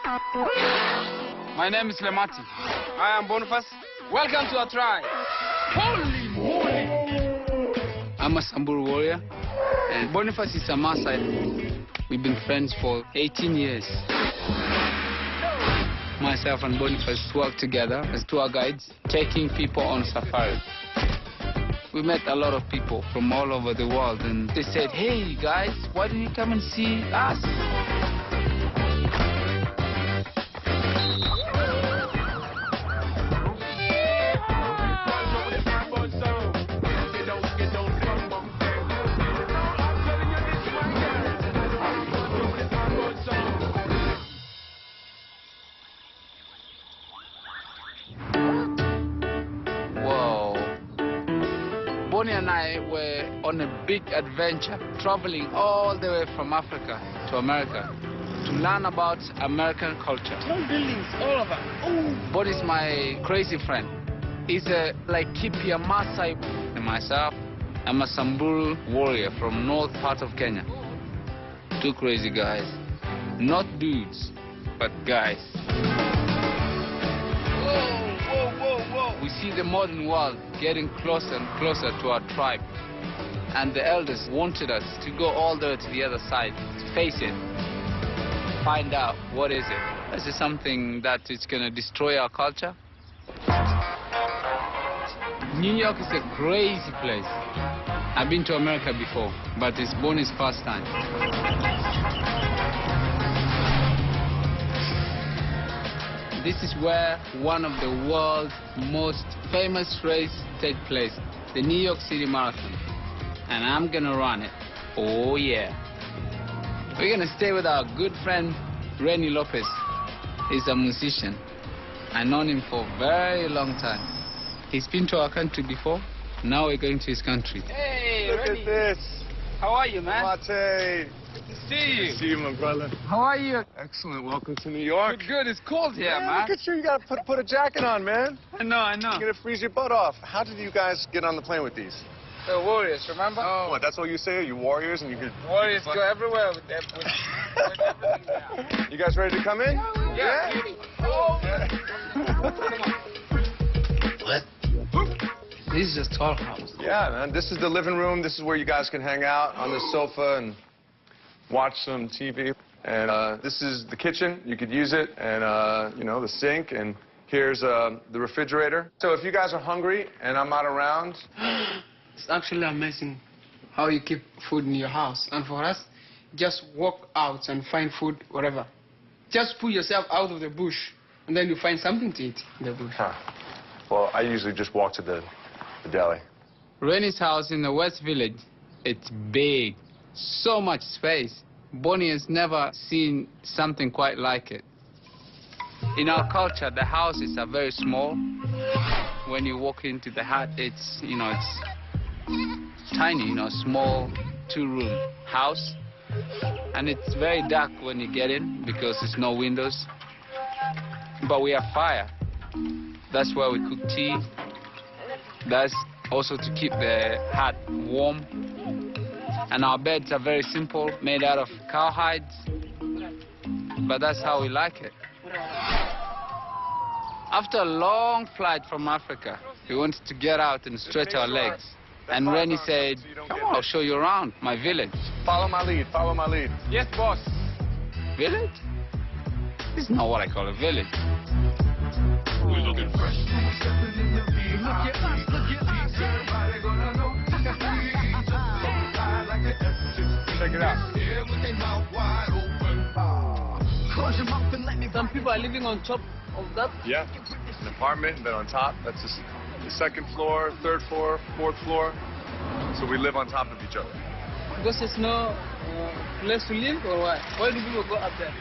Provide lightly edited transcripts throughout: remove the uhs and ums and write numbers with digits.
My name is Lemati. I am Boniface. Welcome to our tribe. Holy moly! I'm a Samburu warrior, and Boniface is a Maasai. We've been friends for 18 years. Myself and Boniface work together as tour guides, taking people on safari. We met a lot of people from all over the world, and they said, hey guys, why don't you come and see us? Bonnie and I were on a big adventure, traveling all the way from Africa to America to learn about American culture. Tall buildings all over. Oh. Bonnie's my crazy friend. He's a Laikipia Maasai. And myself, I'm a Samburu warrior from north part of Kenya. Two crazy guys. Not dudes, but guys. We see the modern world getting closer and closer to our tribe. And the elders wanted us to go all the way to the other side, to face it, find out what is it. Is it something that is going to destroy our culture? New York is a crazy place. I've been to America before, but it's Bonnie's first time. This is where one of the world's most famous races take place, the New York City Marathon. And I'm gonna run it. Oh yeah. We're gonna stay with our good friend, Renny Lopez. He's a musician. I've known him for a very long time. He's been to our country before. Now we're going to his country. Hey, look Renny. At this. How are you, man? Mate. Good to see you. Good to see you, my brother. How are you? Excellent. Welcome to New York. Good. It's cold here, man. Look at you. You got to put a jacket on, man. I know. You're going to freeze your butt off. How did you guys get on the plane with these? The warriors, remember? Oh. What, that's all you say? Are you warriors? And you could... Warriors go everywhere with everything now. You guys ready to come in? Yeah. Oh. What? This is a tall house. Yeah, man. This is the living room. This is where you guys can hang out on the sofa and watch some TV. And this is the kitchen. You could use it. And, you know, the sink. And here's the refrigerator. So if you guys are hungry and I'm not around... It's actually amazing how you keep food in your house. And for us, just walk out and find food wherever. Just put yourself out of the bush, and then you find something to eat in the bush. Huh. Well, I usually just walk to the deli. Rennie's house in the West Village, it's big, so much space. Bonnie has never seen something quite like it. In our culture, the houses are very small. When you walk into the hut, it's, you know, it's tiny, you know, small two-room house. And it's very dark when you get in because there's no windows. But we have fire. That's where we cook tea. That's also to keep the hut warm. And our beds are very simple, made out of cow hides. But that's how we like it. After a long flight from Africa, we wanted to get out and stretch our legs. And Rennie said, come on, I'll show you around my village. Follow my lead, follow my lead. Yes, boss. Village? This is not what I call a village. We're looking fresh. Check it out. Some people are living on top of that. Yeah, an apartment, and then on top, that's the second floor, third floor, fourth floor. So we live on top of each other. Because there's no place to live, or what? Why do people go up there?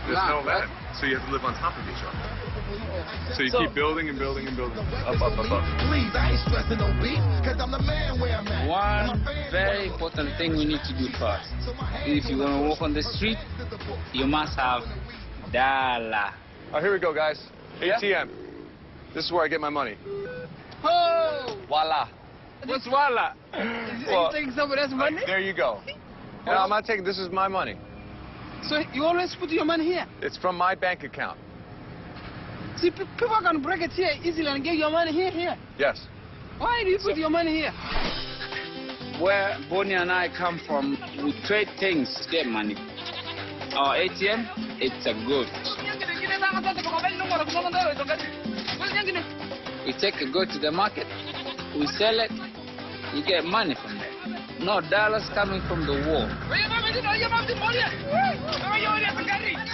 There's no land, so you have to live on top of each other. So you keep building and building and building. Up, up, up, up. One very important thing we need to do first. If you want to walk on the street, you must have dollar. Oh, here we go, guys. ATM. This is where I get my money. Oh! Voila. What's voila? Are you taking somebody else's money? There you go. No, I'm not taking, this is my money. So you always put your money here? It's from my bank account. See, people can break it here easily and get your money here. Yes. Why do you put your money here? Where Bonnie and I come from, we trade things to get money. Our ATM, it's a good. We take a good to the market, we sell it, we get money from there. No dollars coming from the war.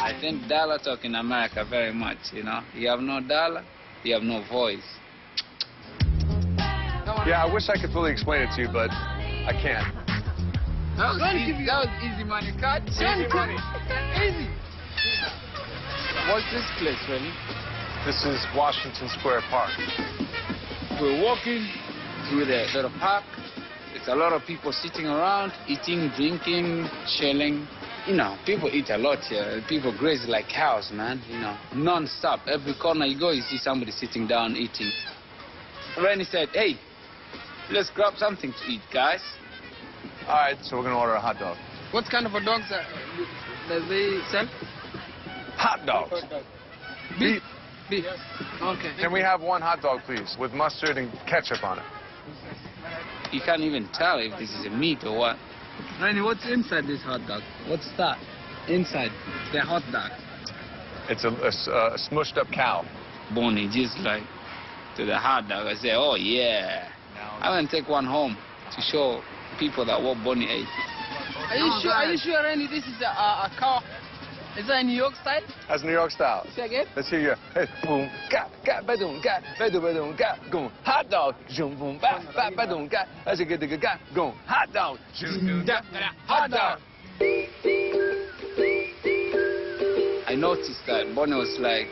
I think dollar talk in America very much, you know. You have no dollar, you have no voice. Yeah, I wish I could fully explain it to you, but I can't. That was easy money, cut. Easy money. Easy. What's this place, really? This is Washington Square Park. We're walking through the little park. There's a lot of people sitting around, eating, drinking, chilling. You know, people eat a lot here. People graze like cows, man, you know, non-stop. Every corner you go, you see somebody sitting down eating. Rennie said, hey, let's grab something to eat, guys. All right, so we're going to order a hot dog. What kind of a dogs does they sell? Hot dogs. Beef. Beef. Okay. Can we have one hot dog, please, with mustard and ketchup on it? You can't even tell if this is a meat or what. Rennie, what's inside this hot dog? What's that? Inside the hot dog. It's a smushed up cow. Bonnie, just like to the hot dog, I say, oh, yeah. I'm going to take one home to show people that what Bonnie ate. Are you sure, Rennie, this is a cow? Is that in New York style? That's New York style. Say again? Let's hear you. Hey, boom, ga, ga, ba, doom, ga, ba, doom, ba, doom, ga, goom, hot dog, zoom, boom, ba, ba, ba, doom, ga, as a good, ga, goom, hot dog, zoom, da, da, hot dog. I noticed that Bonnie was like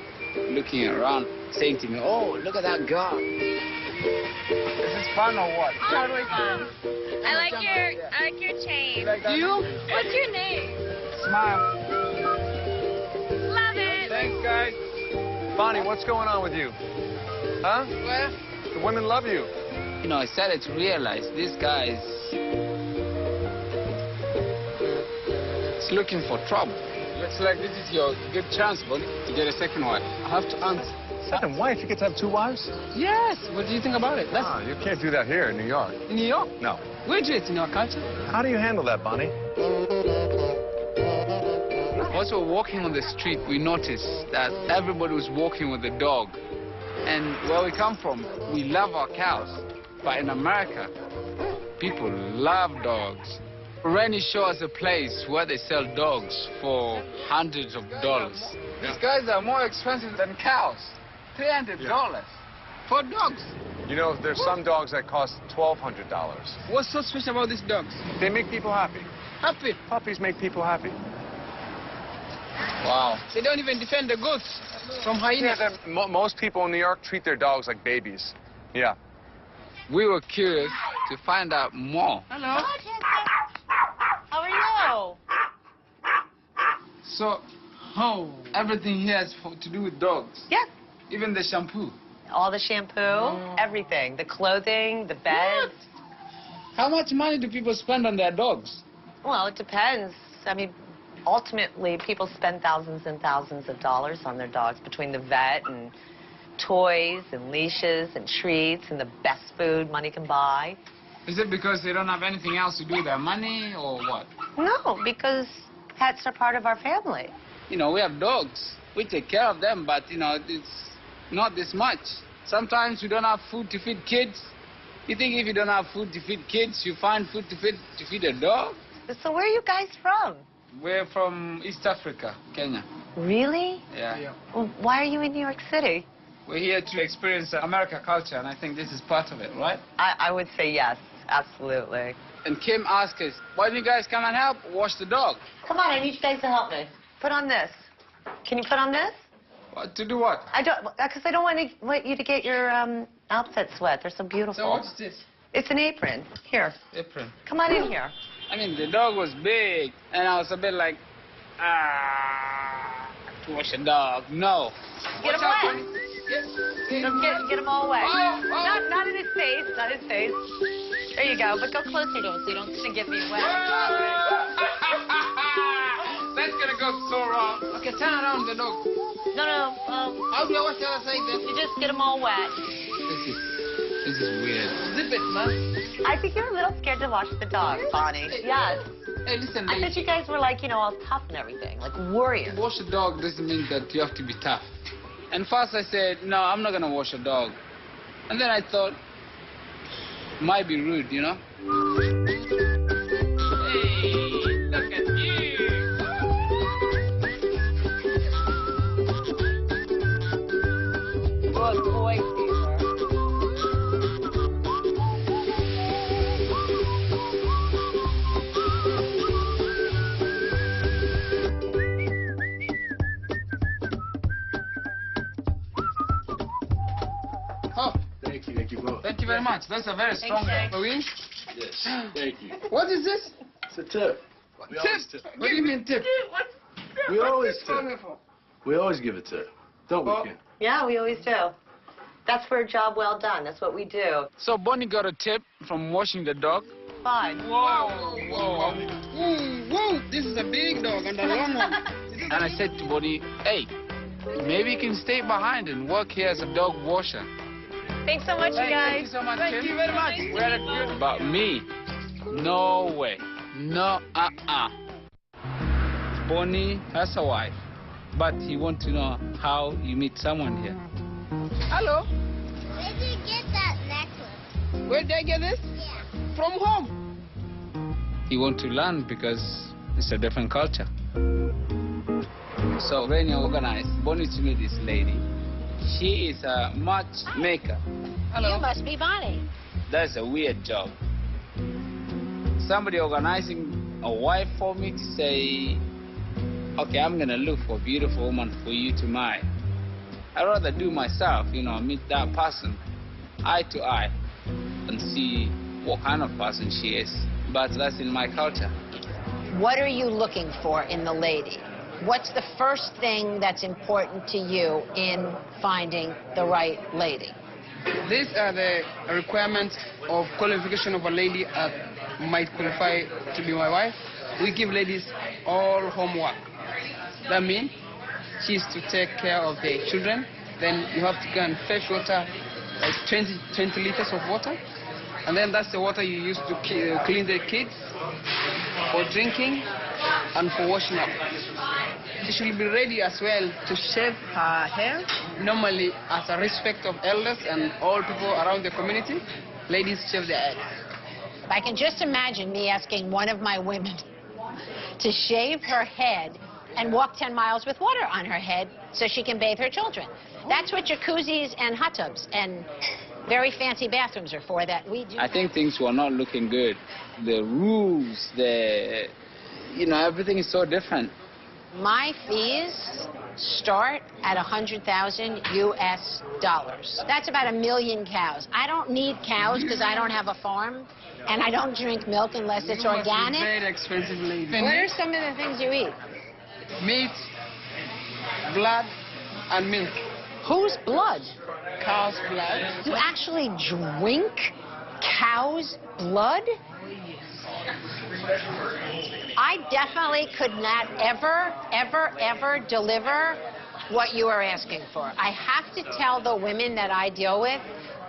looking around, saying to me, oh, look at that girl. Is this fun or what? Totally fun. I like your chain. Do you? What's your name? Smile. Love it. Thanks, guys. Bonnie, what's going on with you? Huh? Where? The women love you. You know, I started to realize this guy is looking for trouble. Looks like this is your good chance, Bonnie, to get a second wife. I have to answer. Second wife? You get to have two wives? Yes. What do you think about it? Ah, you can't do that here in New York. In New York? No. We do it in our culture. How do you handle that, Bonnie? As we're walking on the street, we noticed that everybody was walking with a dog. And where we come from, we love our cows. But in America, people love dogs. Rennie showed us a place where they sell dogs for hundreds of dollars. These guys are more expensive than cows. $300 for dogs. You know, there's some dogs that cost $1,200. What's so special about these dogs? They make people happy. Happy. Puppies make people happy. Wow. They don't even defend the goats from hyenas. Yeah, most people in New York treat their dogs like babies. Yeah. We were curious to find out more. Hello. How are you? So, everything here is to do with dogs? Yes. Even the shampoo? All the shampoo, everything. The clothing, the beds. How much money do people spend on their dogs? Well, it depends. I mean, ultimately, people spend thousands and thousands of dollars on their dogs between the vet and toys and leashes and treats and the best food money can buy. Is it because they don't have anything else to do with their money or what? No, because pets are part of our family. You know, we have dogs. We take care of them, but, you know, it's not this much. Sometimes we don't have food to feed kids. You think if you don't have food to feed kids, you find food to feed a dog? So where are you guys from? We're from East Africa, Kenya. Really? Yeah. Well, why are you in New York City? We're here to experience American culture, and I think this is part of it, right? I would say yes, absolutely. And Kim asked us, why don't you guys come and help wash the dog? Come on, I need you guys to help me. Put on this. Can you put on this? What, to do what? I don't, because I don't want you to get your outfits wet. They're so beautiful. So what's this? It's an apron. Here. Apron. Come on in here. I mean, the dog was big, and I was a bit like, to wash a dog. No. Get him wet. Get him all wet. Not in his face, not his face. There you go, but go closer to him so you don't get me wet. That's gonna go dog so wrong. Okay, turn around the dog. No, How do I wash the other side then? you just get them all wet. This is weird. Zip it, man. I think you're a little scared to wash the dog, Bonnie. Yes. Hey, listen, I thought you guys were like, all tough and everything, like warriors. To wash a dog doesn't mean that you have to be tough. And first I said, no, I'm not going to wash a dog. And then I thought, might be rude, Hey, look at you. Good boy, Caesar. Oh, Thank you both. thank you very much. That's a very strong Thanks, dog. Yes, thank you. What is this? It's a tip. We always Tip. tip. What do you mean tip? We always What's this tip. for? We always give a tip, don't we, Oh. Ken? Yeah, we always do. That's for a job well done. That's what we do. So Bonnie got a tip from washing the dog. Fine. Whoa, whoa, whoa. This is a big dog and a long one. And I said to Bonnie, hey, maybe you can stay behind and work here as a dog washer. Thanks so much, you Thank you guys. so much, Thank Kim. you very much. Very good. But me, no way. No, Bonnie has a wife, but he wants to know how you meet someone here. Hello. Where did you get that necklace? Where did I get this? Yeah. From home. He wants to learn because it's a different culture. So when you organize Bonnie to meet this lady, she is a matchmaker. Hello. You must be Bonnie. That's a weird job. Somebody organizing a wife for me to say, okay, I'm gonna look for a beautiful woman for you to marry. I'd rather do myself, meet that person eye to eye and see what kind of person she is. But that's in my culture. What are you looking for in the lady? What's the first thing that's important to you in finding the right lady? These are the requirements of qualification of a lady that might qualify to be my wife. We give ladies all homework. That means she's to take care of the children. Then you have to go and fetch water, like 20 liters of water. And then that's the water you use to clean the kids, for drinking, and for washing up. She should be ready as well to shave her hair. Normally, as a respect of elders and all people around the community, ladies shave their heads. I can just imagine me asking one of my women to shave her head and walk 10 miles with water on her head so she can bathe her children. That's what jacuzzis and hot tubs and very fancy bathrooms are for, that we do. I think things were not looking good. The rules, everything is so different. My fees start at $100,000 US. That's about 1 million cows. I don't need cows because I don't have a farm, and I don't drink milk unless it's You must be organic. very expensive lady. What are some of the things you eat? Meat, blood, and milk. Whose blood? Cow's blood. You actually drink cow's blood? I definitely could not ever deliver what you are asking for. I have to tell the women that I deal with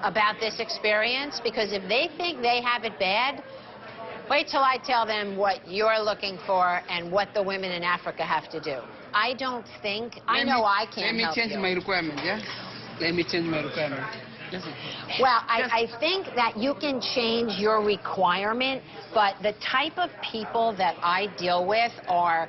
about this experience, because if they think they have it bad, wait till I tell them what you're looking for and what the women in Africa have to do. I don't think, I know I can't help Let me change you. my requirement, yeah? Let me change my requirement. Listen. Well, I think that you can change your requirement, but the type of people that I deal with are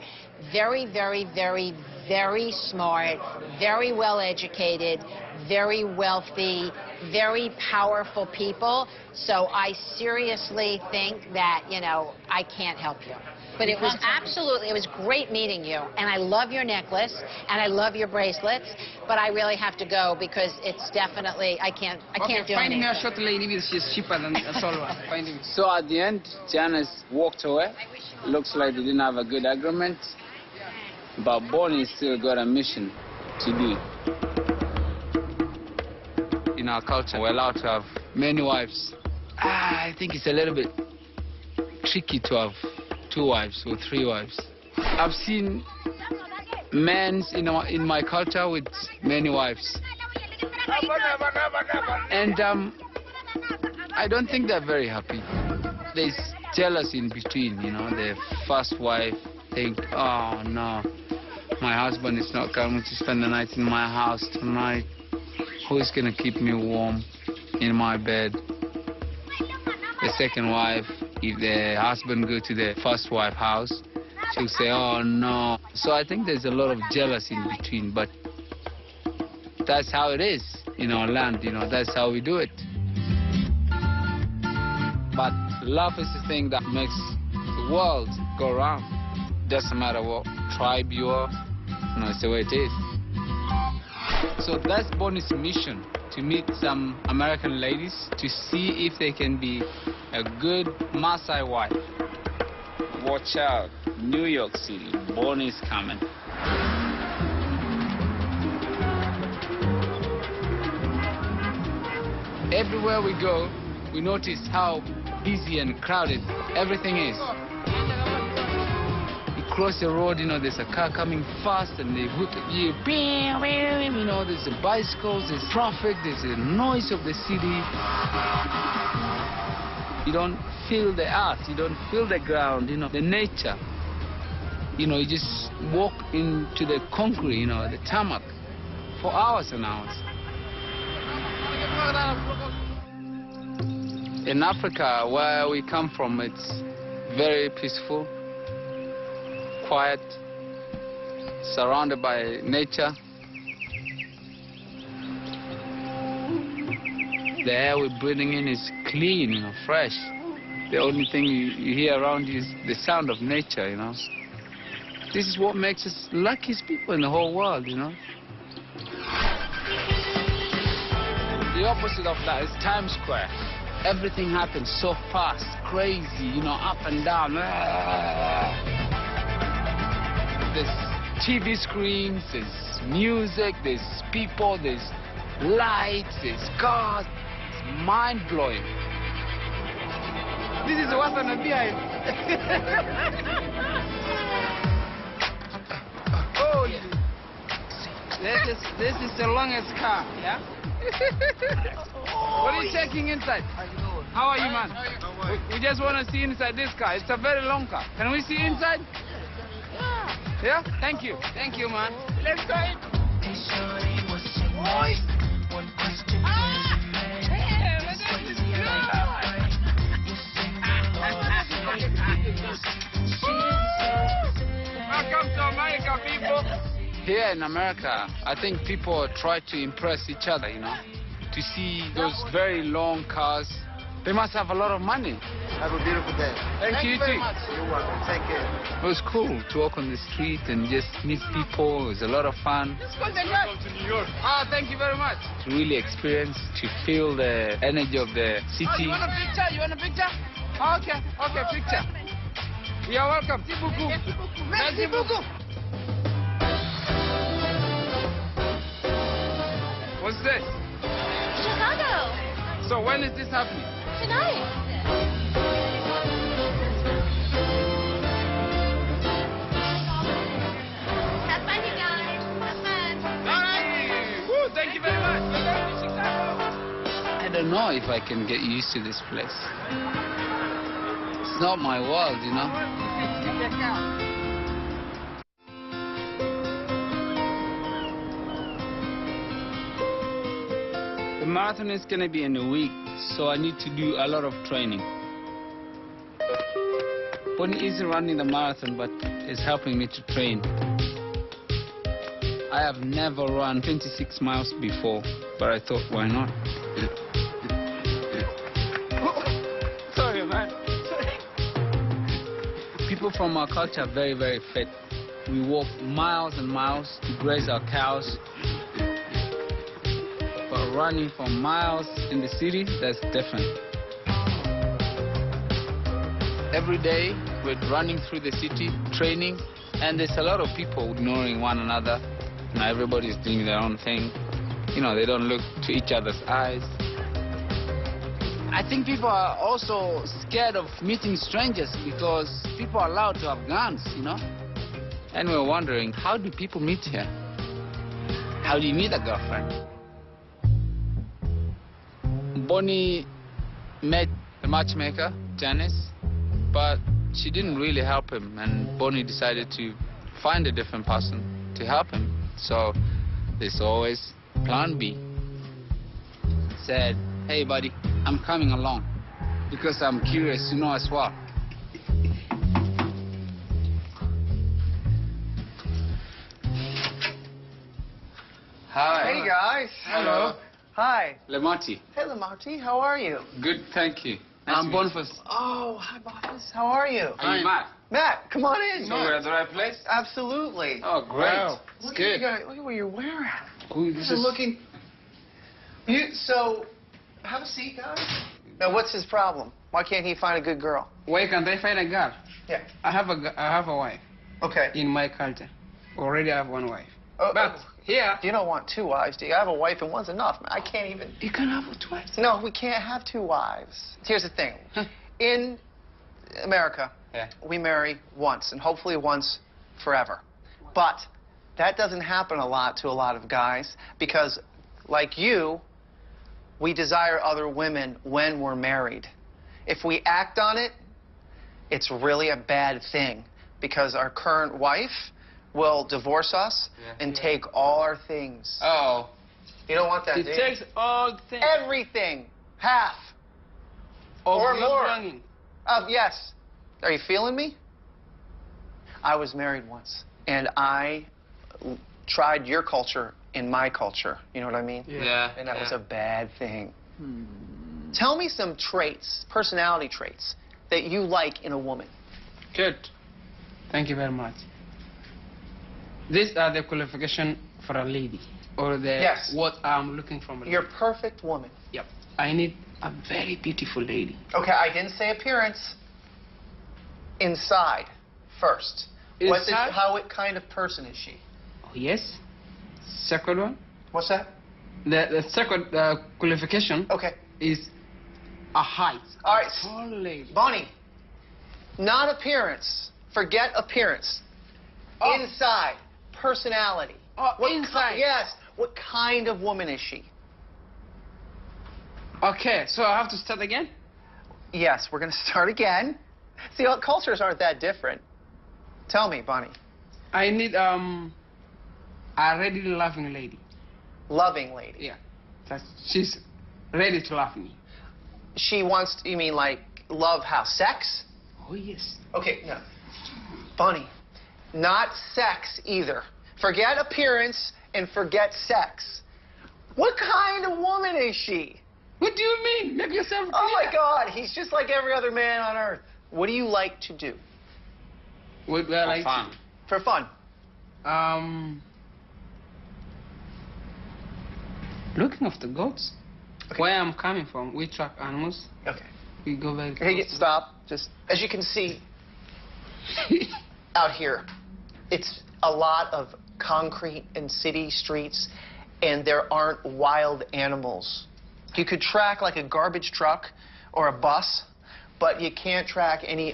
very, very, very, very smart, very well educated, very wealthy, very powerful people. So I seriously think that, I can't help you. But it was great meeting you, and I love your necklace, and I love your bracelets, but I really have to go because it's definitely, I can't do Find me a anything. short lady because she's cheaper than a tall one. Find him. So at the end, Janice walked away. Looks like they didn't have a good agreement. But Bonnie still got a mission to do. In our culture, we're allowed to have many wives. I think it's a little bit tricky to have 2 wives or 3 wives. I've seen men in my culture with many wives. And I don't think they're very happy. There's jealousy in between, The first wife think, oh no, my husband is not coming to spend the night in my house tonight. Who is going to keep me warm in my bed? The second wife, if the husband go to the first wife's house, she'll say, oh no. So I think there's a lot of jealousy in between, but that's how it is in our land, that's how we do it. But love is the thing that makes the world go round. Doesn't matter what tribe you are, it's the way it is. So that's Bonnie's mission, to meet some American ladies to see if they can be a good Maasai wife. Watch out, New York City, Bonnie's coming. Everywhere we go, we notice how busy and crowded everything is. You cross the road, there's a car coming fast and they hook at you. There's the bicycles, there's traffic, there's the noise of the city. You don't feel the earth, you don't feel the ground, the nature. You just walk into the concrete, the tarmac for hours and hours. In Africa, where we come from, it's very peaceful, quiet, surrounded by nature. The air we're breathing in is clean, fresh. The only thing you hear around you is the sound of nature, This is what makes us luckiest people in the whole world, The opposite of that is Times Square. Everything happens so fast, crazy, up and down. There's TV screens, there's music, there's people, there's lights, there's cars. It's mind-blowing. This is what's on the behind. Oh, this is the longest car, yeah? What are you checking inside? How are you, man? We just want to see inside this car. It's a very long car. Can we see inside? Yeah? Thank you. Thank you, man. Let's go in. Welcome to America, people. Here in America, I think people try to impress each other, to see those very long cars. They must have a lot of money. Have a beautiful day. Thank you very too. much. You're welcome. Take care. It was cool to walk on the street and just meet people. It was a lot of fun. Welcome to New York. Thank you very much. To really experience, to feel the energy of the city. Oh, you want a picture? You want a picture? Okay, picture. You're welcome. Merci beaucoup. What's this? Chicago. So when is this happening? Tonight. Have fun, you guys. Have fun. All right. Woo, thank you very much. We're going to Chicago. I don't know if I can get used to this place. It's not my world, The marathon is going to be in a week, so I need to do a lot of training. Bonnie isn't running the marathon, but is helping me to train. I have never run 26 miles before, but I thought, why not? Sorry, man. People from our culture are very, very fit. We walk miles and miles to graze our cows. But running for miles in the city, that's different. Every day, we're running through the city, training, and there's a lot of people ignoring one another. Everybody's doing their own thing. They don't look to each other's eyes. I think people are also scared of meeting strangers because people are allowed to have guns, And we were wondering, how do people meet here? How do you meet a girlfriend? Bonnie met the matchmaker, Janice, but she didn't really help him, and Bonnie decided to find a different person to help him. So there's always plan B. Said, hey buddy, I'm coming along because I'm curious to know as well. Hi. Hey, guys. Hello. Hi. Lemati. Hey, Lamarty. How are you? Good, thank you. I'm Boniface. Oh, hi, Boniface. How are you? Are you Matt? Matt, come on in. So we're at the right place? Absolutely. Oh, great. Wow. It's Look good. Look at what you're wearing. Ooh, this You're is looking... So, have a seat, guys. Now, what's his problem? Why can't he find a good girl? Why can't I find a girl? Yeah. I have a wife Okay. in my culture. Already I have one wife. Oh, But here, you don't want two wives, do you? I have a wife and one's enough. I can't even... you can have twice. No, we can't have two wives. Here's the thing. In America, Yeah. we marry once, and hopefully once forever. But that doesn't happen a lot to a lot of guys because, like you, we desire other women when we're married. If we act on it, it's really a bad thing because our current wife will divorce us and take all our things. Oh. You don't want that, It do you? takes all things. Everything. Half. Of or your more. belonging. Yes. Are you feeling me? I was married once, and I tried your culture in my culture. You know what I mean? Yeah. And that was a bad thing. Tell me some traits, personality traits, that you like in a woman. Good. Thank you very much. These are the qualification for a lady, or the Yes. what I'm looking from a lady. You're a perfect woman. Yep. I need a very beautiful lady. Okay, I didn't say appearance. Inside, first. Inside? What kind of person is she? Oh, yes. Second one. What's that? The second qualification Okay. is a height. All right. A tall lady. Bonnie, not appearance. Forget appearance. Oh. Inside, personality. Oh, inside. Yes. What kind of woman is she? Okay, so I have to start again? Yes, we're going to start again. See, cultures aren't that different. Tell me, Bonnie. I need a ready loving lady. Loving lady. Yeah. She's ready to love me. She wants, you mean like love how? Sex? Oh, yes. Okay, no. Bonnie, not sex either. Forget appearance and forget sex. What kind of woman is she? What do you mean? Make yourself clear. Oh, my God, he's just like every other man on earth. What do you like to do? What do I like? Fun. For fun. Looking after goats. Okay. Where I'm coming from, we track animals. Okay. We go very Hey, close to stop. Just, as you can see out here, it's a lot of concrete and city streets, and there aren't wild animals. You could track like a garbage truck or a bus, but you can't track any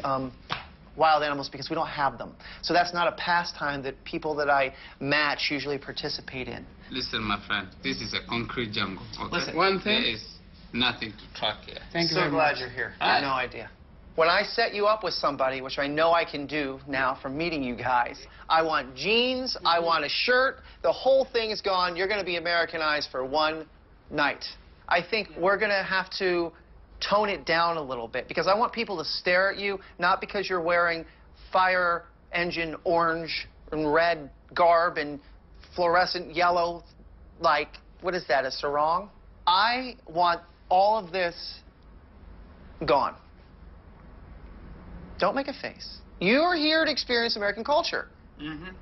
wild animals because we don't have them. So that's not a pastime that people that I match usually participate in. Listen, my friend, this is a concrete jungle. Okay? Listen, one thing- There is nothing to track here. Thank you So very glad much. you're here. I had no idea. When I set you up with somebody, which I know I can do now from meeting you guys, I want jeans, I want a shirt, the whole thing is gone. You're going to be Americanized for one night. I think we're going to have to tone it down a little bit because I want people to stare at you, not because you're wearing fire engine orange and red garb and fluorescent yellow, like, what is that, a sarong? I want all of this gone. Don't make a face. You're here to experience American culture.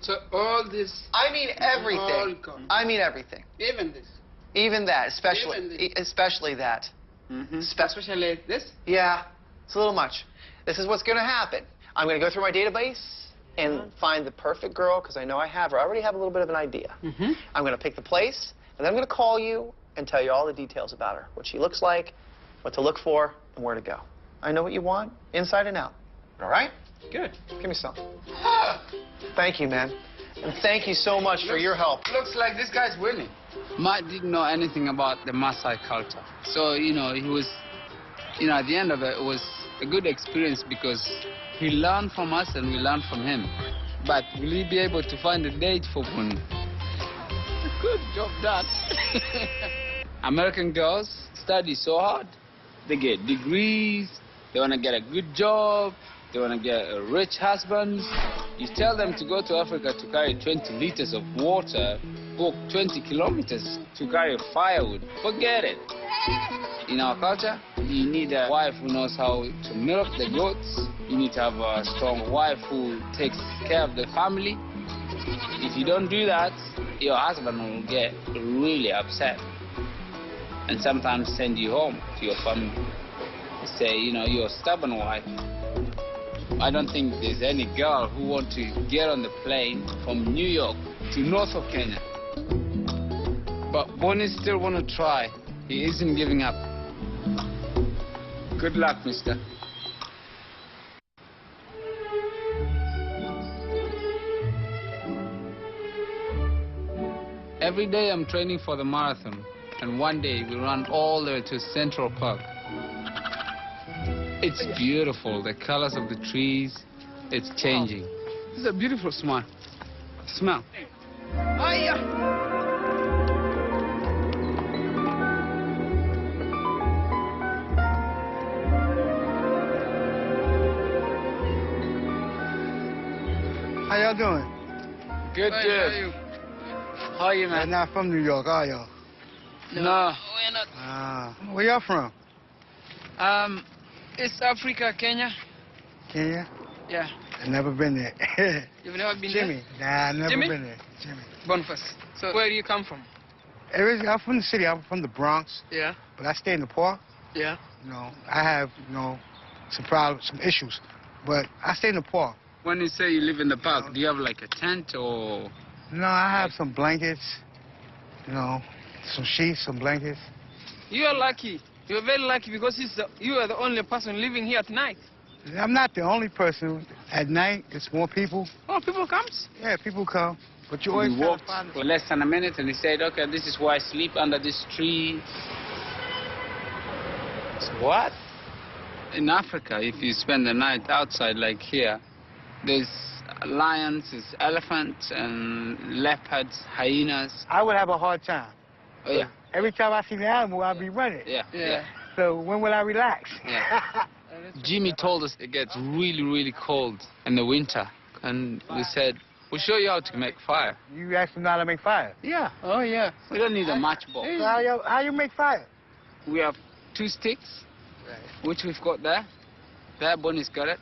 So all this, I mean all everything. gone. I mean everything. Even this. Even that, especially, Even this. especially that. Especially this. Yeah, it's a little much. This is what's going to happen. I'm going to go through my database and find the perfect girl, because I know I have her. I already have a little bit of an idea. I'm going to pick the place, and then I'm going to call you and tell you all the details about her, what she looks like, what to look for, and where to go. I know what you want, inside and out. All right? Good. Give me some. Thank you, man. And thank you so much for your help. Looks like this guy's winning. Matt didn't know anything about the Maasai culture. So, he was, at the end of it, it was a good experience because he learned from us and we learned from him. But will he be able to find a date for Boni? Good job done. American girls study so hard. They get degrees, they want to get a good job, they want to get a rich husband. You tell them to go to Africa to carry 20 liters of water, walk 20 kilometers to carry firewood. Forget it. In our culture, you need a wife who knows how to milk the goats. You need to have a strong wife who takes care of the family. If you don't do that, your husband will get really upset and sometimes send you home to your family. Say, you're a stubborn wife. I don't think there's any girl who wants to get on the plane from New York to north of Kenya. But Boni still want to try. He isn't giving up. Good luck, mister. Every day I'm training for the marathon, and one day we run all the way to Central Park. It's beautiful, the colors of the trees, it's changing. It's a beautiful smell. How y'all doing? Good, Hey, good. how are you? How are you, I'm man? not from New York, are y'all? No. We're not. Where y'all from? East Africa, Kenya. Kenya? Yeah. I've never been there. You've never been Jimmy? Nah, I've never Jimmy? been there. Jimmy. there? Boniface. So where do you come from? I'm from the city. I'm from the Bronx, Yeah. but I stay in the park. Yeah. I have, some problems, some issues, but I stay in the park. When you say you live in the park, do you have like a tent or? No, I have some blankets, some sheets, some blankets. You are lucky. You're very lucky because you are the only person living here at night. I'm not the only person. At night, it's more people. Oh, people comes? Yeah, people come, but you always We try to walked find for less than a minute and he said, okay, this is why I sleep under this tree. So what? In Africa, if you spend the night outside like here, there's lions, there's elephants and leopards, hyenas. I would have a hard time. Oh, yeah. Every time I see the animal, I'll be running. Yeah. So when will I relax? Yeah. Jimmy told us it gets really, really cold in the winter. And we said, we'll show you how to make fire. You asked them how to make fire. Yeah. Oh, yeah. We don't need a matchbox. So how you make fire? We have 2 sticks, which we've got there. There, Bonnie's got it.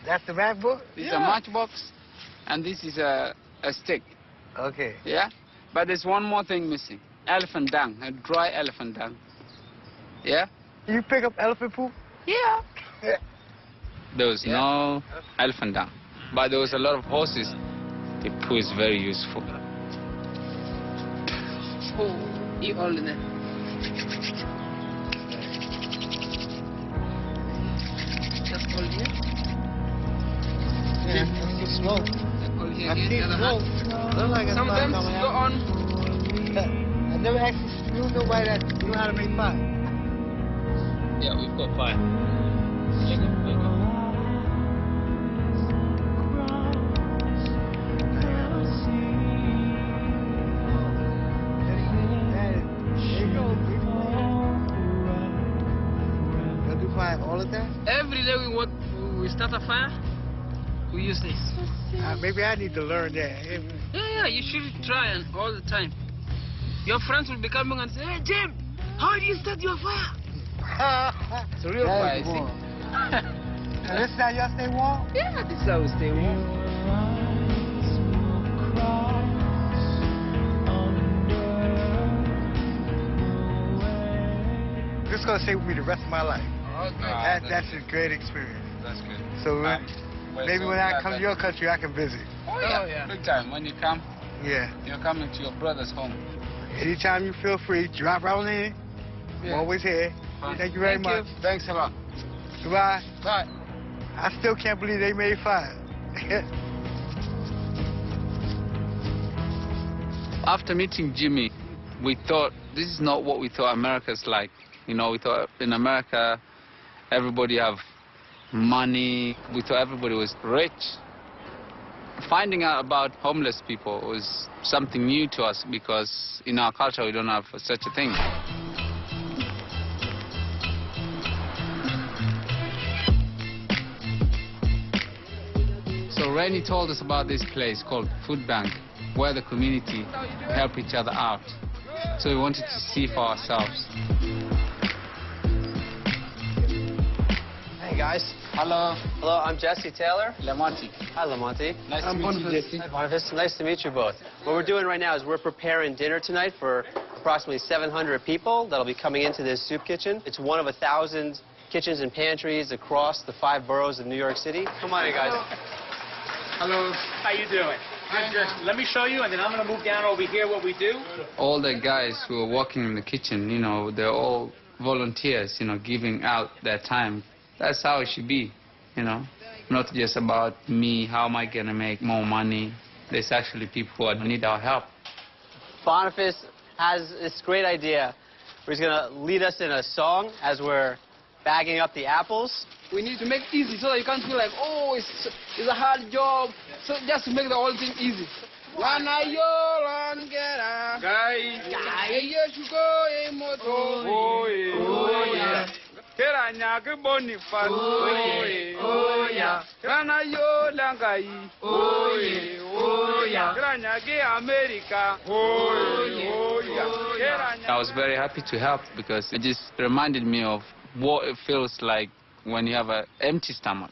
That's the MacBook? This is a matchbox, and this is a stick. Okay. Yeah? But there's one more thing missing. Elephant dung, a dry elephant dung. Yeah? Can you pick up elephant poop? Yeah. There was no elephant dung, but there was a lot of horses. The poo is very useful. Oh, you all in there. Just hold here. Yeah, that's too slow. Hold here, I here, see the other slow. hand. Look like it's Sometimes not coming go out. on. I never actually knew nobody that knew how to make fire. Yeah, we've got fire. There you go. You'll do fire all the time? Every day we start a fire, we use this. Maybe I need to learn that. Yeah, you should try and all the time. Your friends will be coming and say, hey, Jim, how do you start your fire? It's a real fire, you see? Now, this is how y'all stay warm? Yeah, this is how we stay warm. This is going to stay with me the rest of my life. Okay. That's a great experience. That's good. So Well, maybe so when I glad come that- to your country, I can visit. Oh, yeah. Oh, yeah. Big time. When you come, Yeah. you're coming to your brother's home. Anytime you feel free, drop right on in. I'm Yeah. always here. Fine. Thank you very Thank much. you. Thanks a lot. Goodbye. Bye. I still can't believe they made fire. After meeting Jimmy, we thought this is not what we thought America's like. You know, we thought in America everybody have money. We thought everybody was rich. Finding out about homeless people was something new to us because in our culture we don't have such a thing. So Rainy told us about this place called Food Bank, where the community help each other out. So we wanted to see for ourselves. Hey guys. Hello. Hello, I'm Jesse Taylor. Lamonti. Hi, Lamonti. Nice to meet you, Jesse. Hi, Boniface. Nice to meet you both. What we're doing right now is we're preparing dinner tonight for approximately 700 people that'll be coming into this soup kitchen. It's one of 1,000 kitchens and pantries across the 5 boroughs of New York City. Come on, you guys. Hello. How you doing? Let me show you, and then I'm going to move down over here what we do. All the guys who are working in the kitchen, you know, they're all volunteers, you know, giving out their time. That's how it should be, you know. Not just about me, how am I going to make more money. There's actually people who need our help. Boniface has this great idea where he's going to lead us in a song as we're bagging up the apples. We need to make it easy so that you can't feel like, oh, it's a hard job. So just to make the whole thing easy. I was very happy to help because it just reminded me of what it feels like when you have an empty stomach,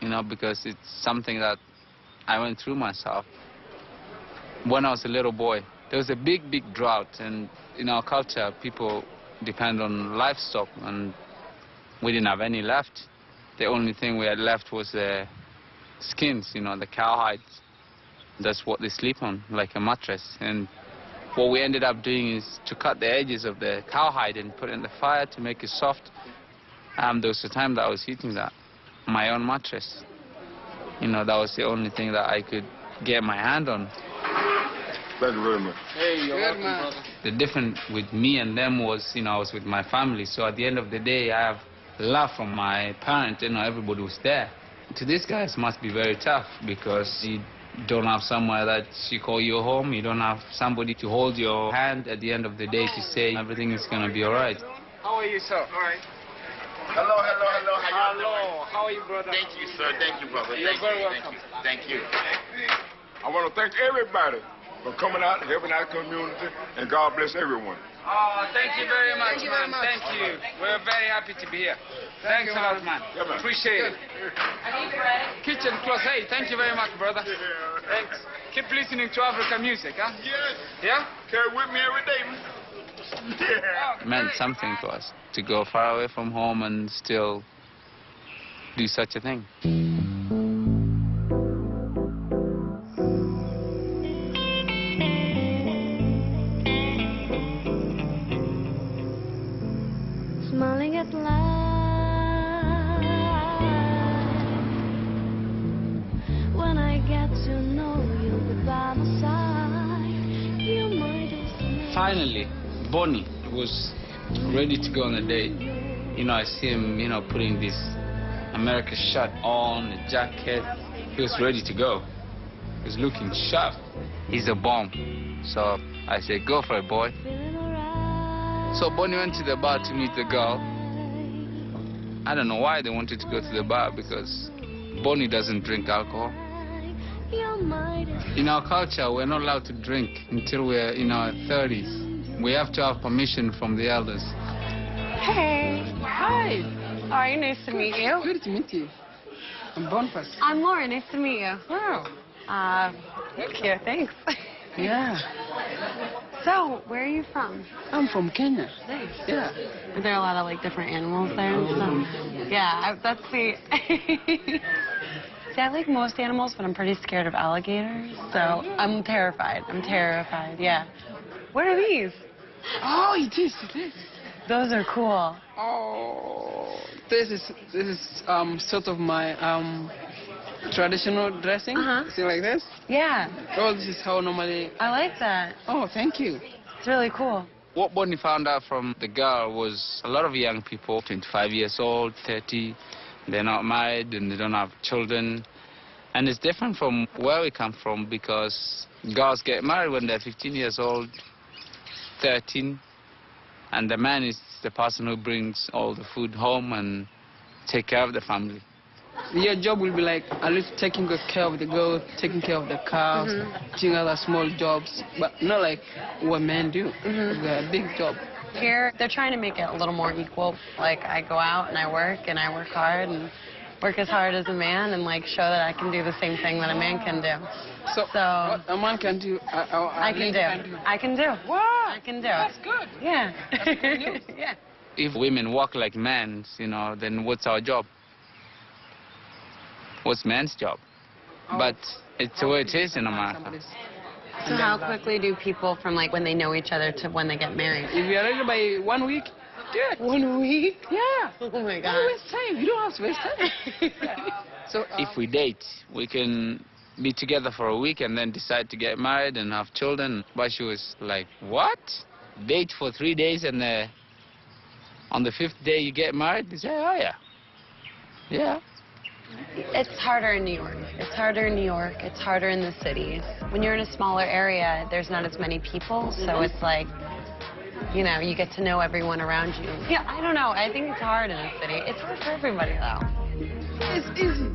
you know, because it's something that I went through myself. When I was a little boy, there was a big drought, and in our culture, people depend on livestock, and we didn't have any left. The only thing we had left was the skins, you know, the cowhides. That's what they sleep on, like a mattress. And what we ended up doing is to cut the edges of the cowhide and put it in the fire to make it soft. There was a time that I was eating that, my own mattress. You know, that was the only thing that I could get my hand on. Thank you very much. Hey, you're welcome, brother. The difference with me and them was, you know, I was with my family. So at the end of the day, I have love from my parents. You know, everybody was there. To these guys, must be very tough because you don't have somewhere that you call your home. You don't have somebody to hold your hand at the end of the day to say everything is going to be all right. How are you, sir? All right. Hello. How you Hello. How are you, brother? Thank you, sir. Thank you, brother. You're very welcome. Thank you. I want to thank everybody for coming out, helping our community, and God bless everyone. Oh, thank you very much, man. Thank you. We're very happy to be here. Thanks a lot, man. Yeah, man. Appreciate it. Kitchen close. Hey, thank you very much, brother. Thanks. Keep listening to African music, huh? Yes. Yeah? Carry with me every day. Yeah. It meant something to us to go far away from home and still do such a thing. Smiling at life when I get to know you by my side. You might as well. Finally, Bonnie was ready to go on a date. You know, I see him, you know, putting this American shirt on, a jacket. He was ready to go. He was looking sharp. He's a bomb. So I said, go for it, boy. So Bonnie went to the bar to meet the girl. I don't know why they wanted to go to the bar because Bonnie doesn't drink alcohol. In our culture, we're not allowed to drink until we're in our 30s. We have to have permission from the elders. Hey. Hi. How are you? Nice to meet you. Good to meet you. I'm Boniface. I'm Laura. Nice to meet you. Wow. Thank you. Thanks. Yeah. So, where are you from? I'm from Kenya. Nice. Yeah. Are there a lot of, like, different animals there and stuff? Yeah, that's the... See, I like most animals, but I'm pretty scared of alligators. So, I'm terrified. Yeah. What are these? Oh, it is. Those are cool. Oh, this is sort of my traditional dressing. See like this? Yeah. Oh, this is how normally. I like that. Oh, thank you. It's really cool. What Bonnie found out from the girl was a lot of young people, 25 years old, 30, they're not married and they don't have children. And it's different from where we come from because girls get married when they're 15 years old, 13, and the man is the person who brings all the food home and take care of the family. Your job will be like at least taking good care of the girls, taking care of the cows, doing other small jobs, but not like what men do. It's a big job. Here, they're trying to make it a little more equal. Like, I go out and I work hard and work as hard as a man and, like, show that I can do the same thing that a man can do. So what a man can do, I can do. I can do. Wow. I can do. That's good. Yeah. That's good news. Yeah. If women work like men, you know, then what's our job? What's men's job? But it's the way it is in America. So how quickly do people from, like, when they know each other to when they get married? If you're ready by 1 week, do it. 1 week? Yeah. Oh, my God. Don't waste time. You don't have to waste time. So, if we date, we can be together for a week and then decide to get married and have children. But she was like, what? Date for 3 days and on the 5th day you get married? They say, oh, yeah. Yeah. It's harder in New York. It's harder in New York. It's harder in the cities. When you're in a smaller area, there's not as many people, so it's like, you know, you get to know everyone around you. Yeah, I don't know. I think it's hard in the city. It's hard for everybody, though. it's easy.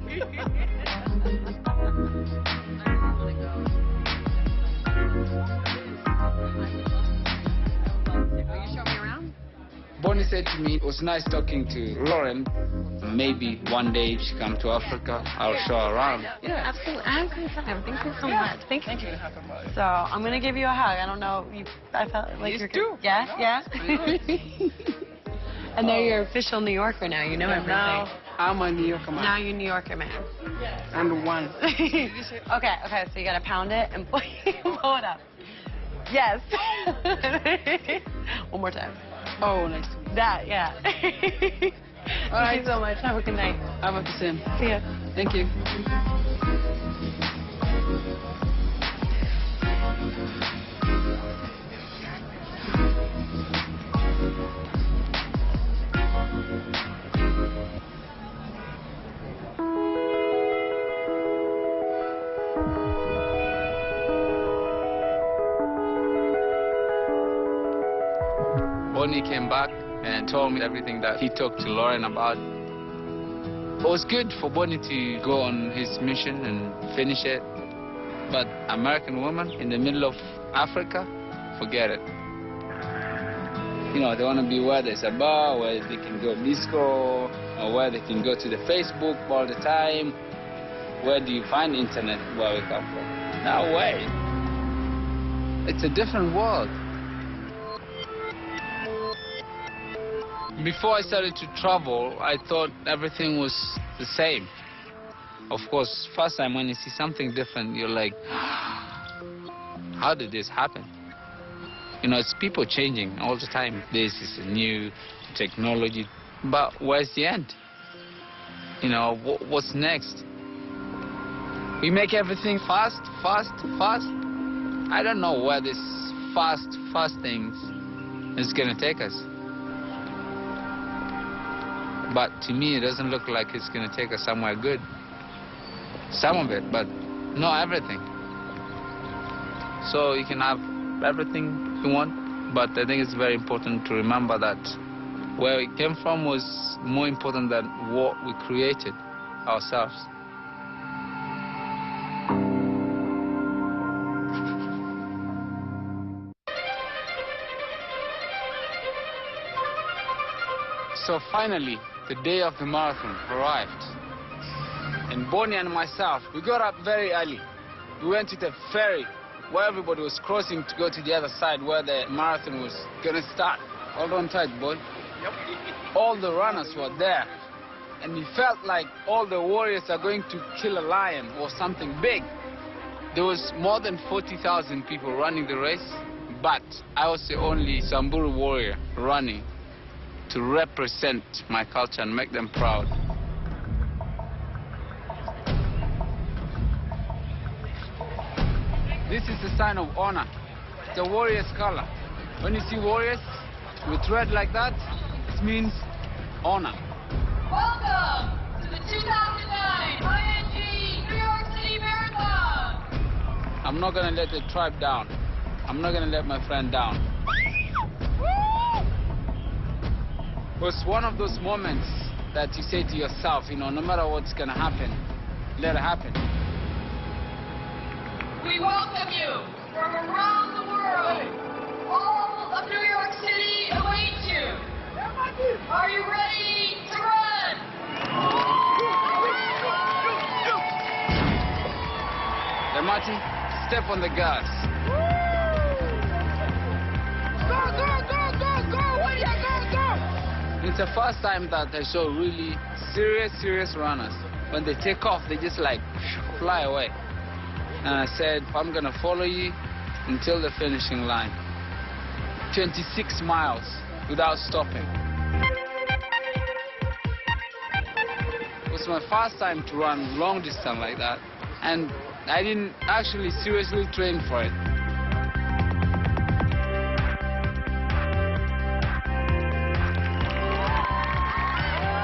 Will you show me around? Bonnie said to me, it was nice talking to Lauren. Maybe one day if she comes to Africa, I'll show her around. Yeah, absolutely. I have a good time. Thank you so much. Thank you. So I'm going to give you a hug. I don't know. I felt like you're too. Yeah, yeah. And they're your official New Yorker now. You know everything. Now I'm a New Yorker man. Now you're New Yorker man. And one. Okay, so you got to pound it and pull it up. Yes. One more time. Oh, nice. That, yeah. Thank you so much. Have a good night. Have a good same. See ya. Thank you. Bonnie came back and told me everything that he talked to Lauren about. It was good for Bonnie to go on his mission and finish it. But American women in the middle of Africa, forget it. You know, they want to be where there's a bar, where they can go disco, or where they can go to the Facebook all the time. Where do you find internet where we come from? No way. It's a different world. Before I started to travel, I thought everything was the same. Of course, first time when you see something different, you're like, how did this happen? You know, it's people changing all the time. This is a new technology, but where's the end? You know, what's next? We make everything fast, fast, fast. I don't know where this fast thing is gonna take us. But to me, it doesn't look like it's going to take us somewhere good. Some of it, but not everything. So you can have everything you want, but I think it's very important to remember that where we came from was more important than what we created ourselves. So finally, the day of the marathon arrived. And Bonnie and myself, we got up very early. We went to the ferry where everybody was crossing to go to the other side where the marathon was going to start. Hold on tight, boy. Yep. All the runners were there. And it felt like all the warriors are going to kill a lion or something big. There was more than 40,000 people running the race, but I was the only Samburu warrior running to represent my culture and make them proud. This is a sign of honor. It's a warrior's color. When you see warriors with red like that, it means honor. Welcome to the 2009 ING New York City Marathon. I'm not gonna let the tribe down. I'm not gonna let my friend down. It was one of those moments that you say to yourself, you know, no matter what's gonna happen, let it happen. We welcome you from around the world. All of New York City awaits you. Are you ready to run? Hey, Marty, step on the gas. Go, go, go, go, go! William, go, go! It's the first time that I saw really serious runners. When they take off, they just like fly away. And I said, I'm gonna follow you until the finishing line. 26 miles without stopping. It was my first time to run long distance like that, and I didn't actually seriously train for it.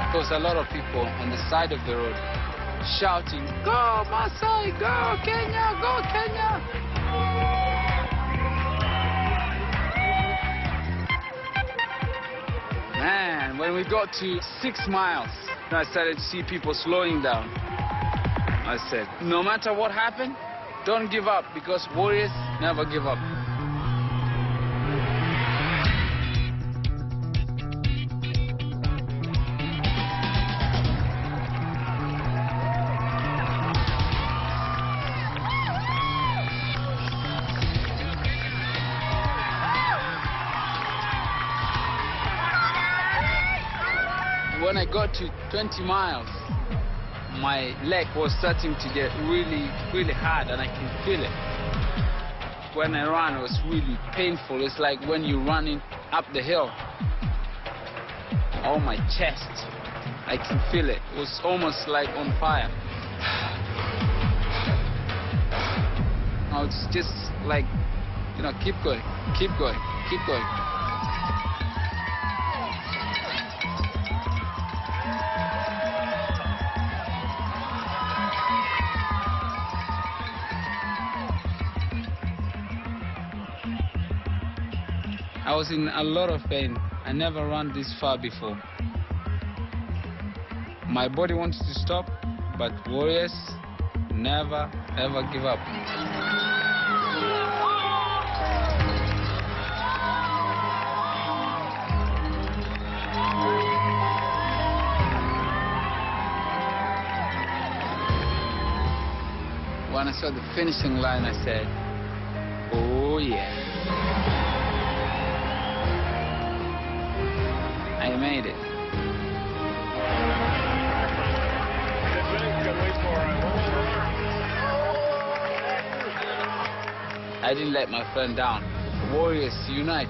There was a lot of people on the side of the road shouting, "Go Masai, go Kenya, go Kenya!" Man, when we got to 6 miles, I started to see people slowing down. I said, no matter what happened, don't give up, because warriors never give up. When I got to 20 miles, my leg was starting to get really hard, and I can feel it. When I ran, it was really painful. It's like when you're running up the hill. Oh, my chest, I can feel it. It was almost like on fire. Now it's just like, you know, keep going, keep going, keep going. I was in a lot of pain. I never ran this far before. My body wanted to stop, but warriors never, ever give up. When I saw the finishing line, I said, oh yeah. I made it. I didn't let my friend down. Warriors unite.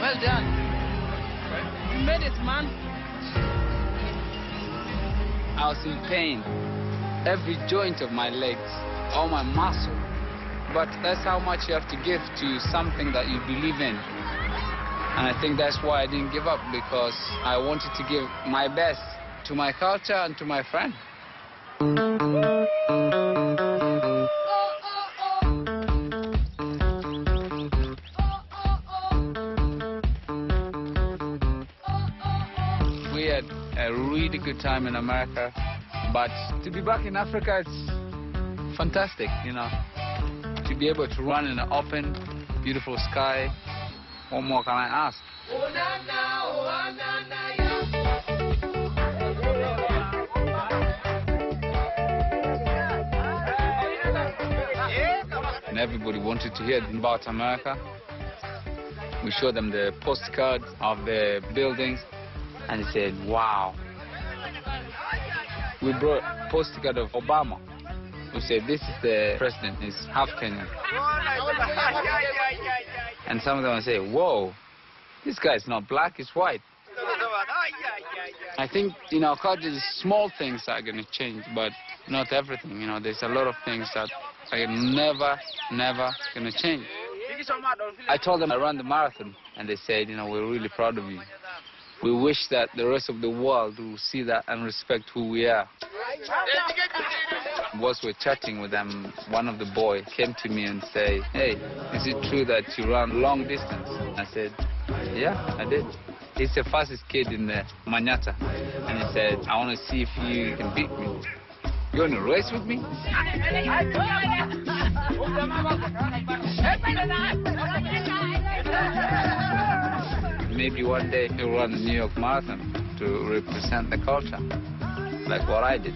Well done. You made it, man. I was in pain. Every joint of my legs, all my muscle. But that's how much you have to give to something that you believe in. And I think that's why I didn't give up, because I wanted to give my best to my culture and to my friend. We had a really good time in America, but to be back in Africa, it's fantastic, you know. To be able to run in an open, beautiful sky, what more can I ask? And everybody wanted to hear about America. We showed them the postcards of the buildings, and they said, wow. We brought a postcard of Obama. We said, this is the president, he's half Kenyan. And some of them say, whoa, this guy's not black, he's white. I think, you know, culture is small things that are going to change, but not everything. You know, there's a lot of things that are never gonna change. I told them I ran the marathon, and they said, you know, we're really proud of you. We wish that the rest of the world will see that and respect who we are. Whilst we're chatting with them, one of the boys came to me and said, hey, is it true that you run long distance? I said, yeah, I did. He's the fastest kid in the Manyata. And he said, I want to see if you can beat me. You want to race with me? Maybe one day he'll run the New York Marathon to represent the culture, like what I did.